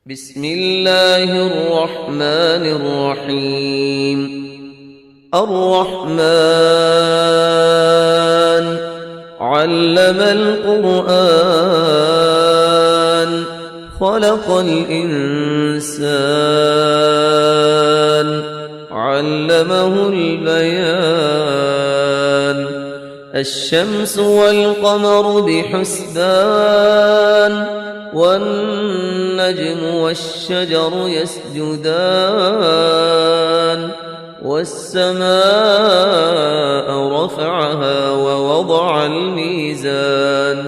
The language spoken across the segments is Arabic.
بسم الله الرحمن الرحيم. الرحمن علم القرآن خلق الإنسان علمه البيان. الشمس والقمر بحسبان والنجم والشجر يسجدان. والسماء رفعها ووضع الميزان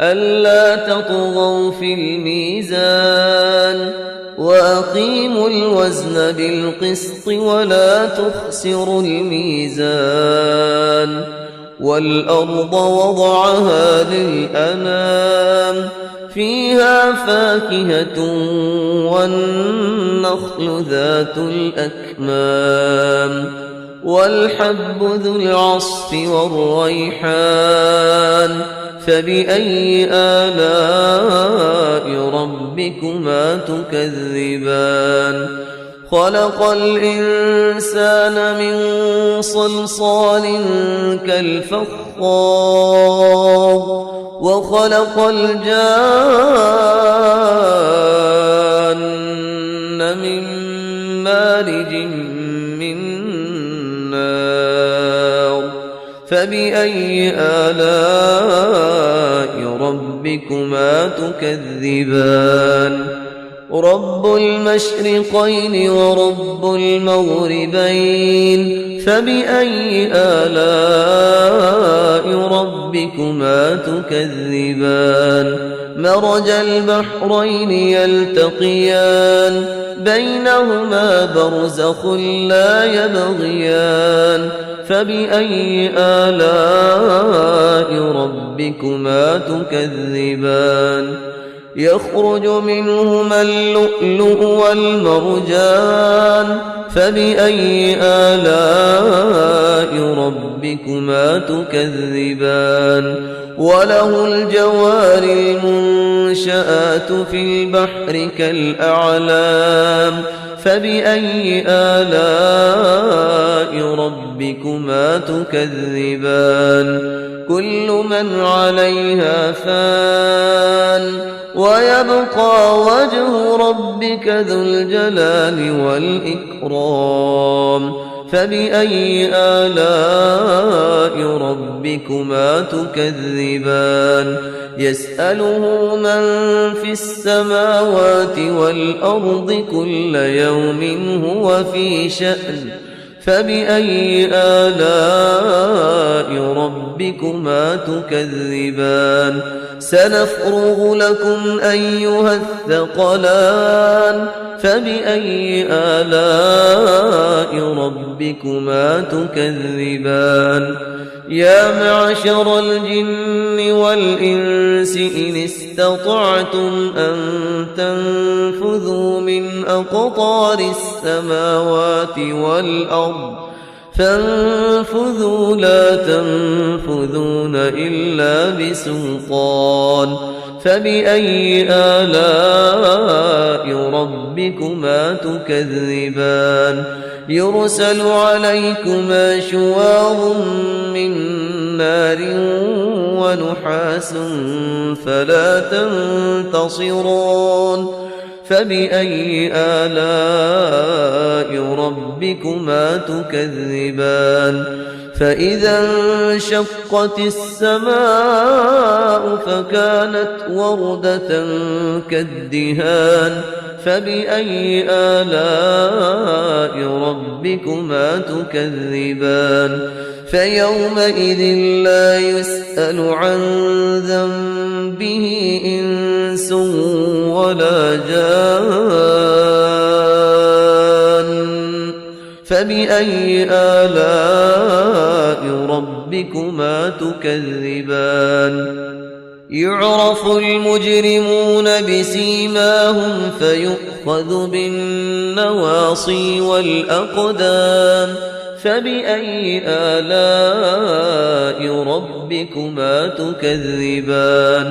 ألا تطغوا في الميزان وأقيموا الوزن بالقسط ولا تخسروا الميزان. والأرض وضعها للأنام فيها فاكهة والنخل ذات الأكمام والحب ذو العصف والريحان. فبأي آلاء ربكما تكذبان؟ خلق الإنسان من صلصال كالفخار وخلق الجان من مارج من نار. فبأي آلاء ربكما تكذبان؟ رب المشرقين ورب المغربين. فبأي آلاء ربكما تكذبان؟ مرج البحرين يلتقيان بينهما برزخ لا يبغيان. فبأي آلاء ربكما تكذبان؟ يخرج منهما اللؤلؤ والمرجان. فبأي آلاء ربكما تكذبان؟ وله الجوار المنشآت في البحر كالأعلام. فبأي آلاء ربكما تكذبان؟ كل من عليها فان ويبقى وجه ربك ذو الجلال والإكرام. فبأي آلاء ربكما تكذبان؟ يسأله من في السماوات والأرض كل يوم هو في شأن. فبأي آلاء ربكما تكذبان؟ سنفرغ لكم أيها الثقلان. فبأي آلاء ربكما تكذبان؟ يا معشر الجن والإنس إن استطعتم أن تنفذوا من أقطار السماوات والأرض فانفذوا لا تنفذون إلا بسلطان. فبأي آلاء ربكما تكذبان؟ يرسل عليكما شواظ من نار ونحاس فلا تنتصرون. فبأي آلاء ربكما تكذبان؟ فإذا انشقت السماء فكانت وردة كالدهان. فبأي آلاء ربكما تكذبان؟ فيومئذ لا يسأل عن ذنبه إنس ولا جان. فبأي آلاء ربكما تكذبان؟ يعرف المجرمون بسيماهم فيؤخذ بالنواصي والأقدام. فبأي آلاء ربكما تكذبان؟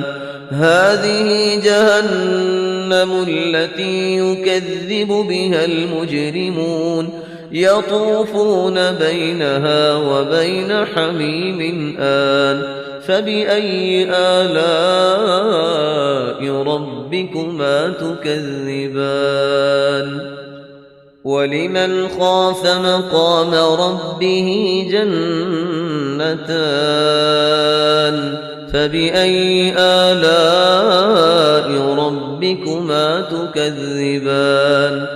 هذه جهنم جهنم التي يكذب بها المجرمون يطوفون بينها وبين حميم آن فبأي آلاء ربكما تكذبان ولمن خاف مقام ربه جنتان فبأي آلاء ربكما تكذبان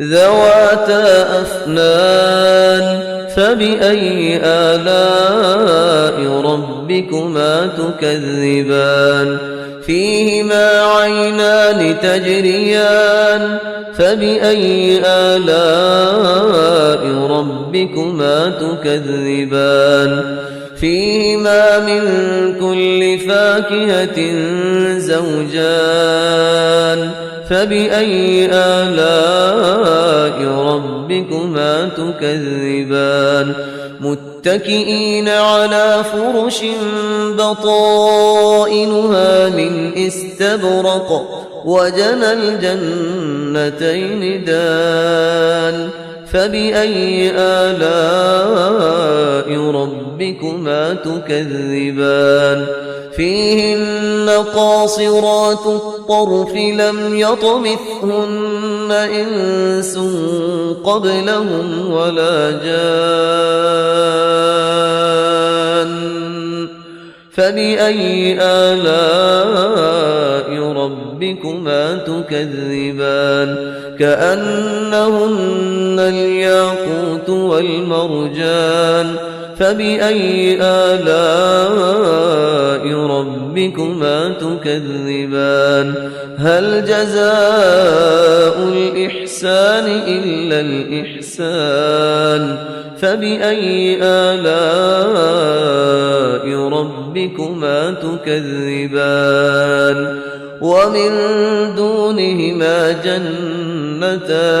ذواتا أفنان فبأي آلاء ربكما تكذبان فيهما عينان تجريان فبأي آلاء ربكما تكذبان فيهما من كل فاكهة زوجان فبأي آلاء ربكما تكذبان متكئين على فرش بطائنها من استبرق وجنى الجنتين دان فبأي آلاء ربكما تكذبان فيهن قاصرات الطرف لم يطمثهن إنس قبلهم ولا جان فبأي آلاء ربكما تكذبان كأنهن الياقوت والمرجان فبأي آلاء ربكما تكذبان هل جزاء الإحسان إلا الإحسان فبأي آلاء ربكما تكذبان ومن دونهما جنتان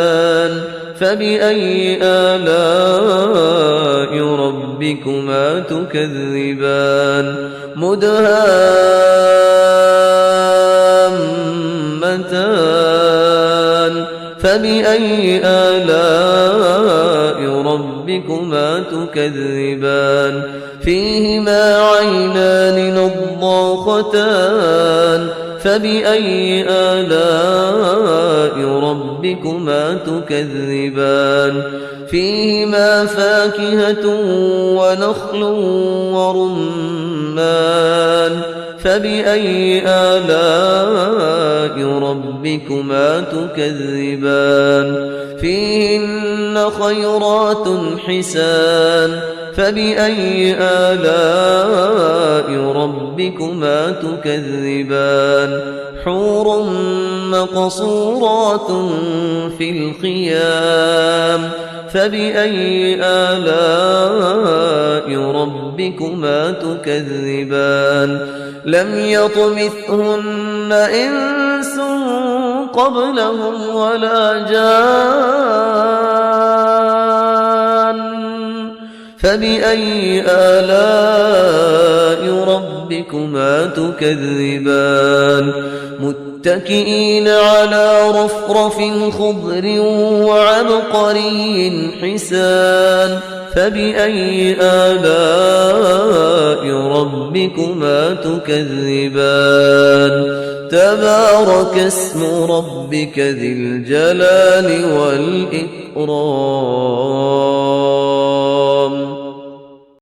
فبأي آلاء ربكما تكذبان مدهامتان فبأي آلاء ربكما تكذبان فيهما عينان نضاختان فبأي آلاء ربكما تكذبان فيهما فاكهة ونخل ورمان فبأي آلاء ربكما تكذبان فيهن خيرات حسان فبأي آلاء ربكما تكذبان حور مقصورات في الخيام فبأي آلاء ربكما تكذبان لم يطمثهن إنس قبلهم ولا جان فبأي آلاء ربكما تكذبان متكئين على رفرف خضر وعبقري حسان فبأي آلاء ربكما تكذبان تبارك اسم ربك ذي الجلال والإكرام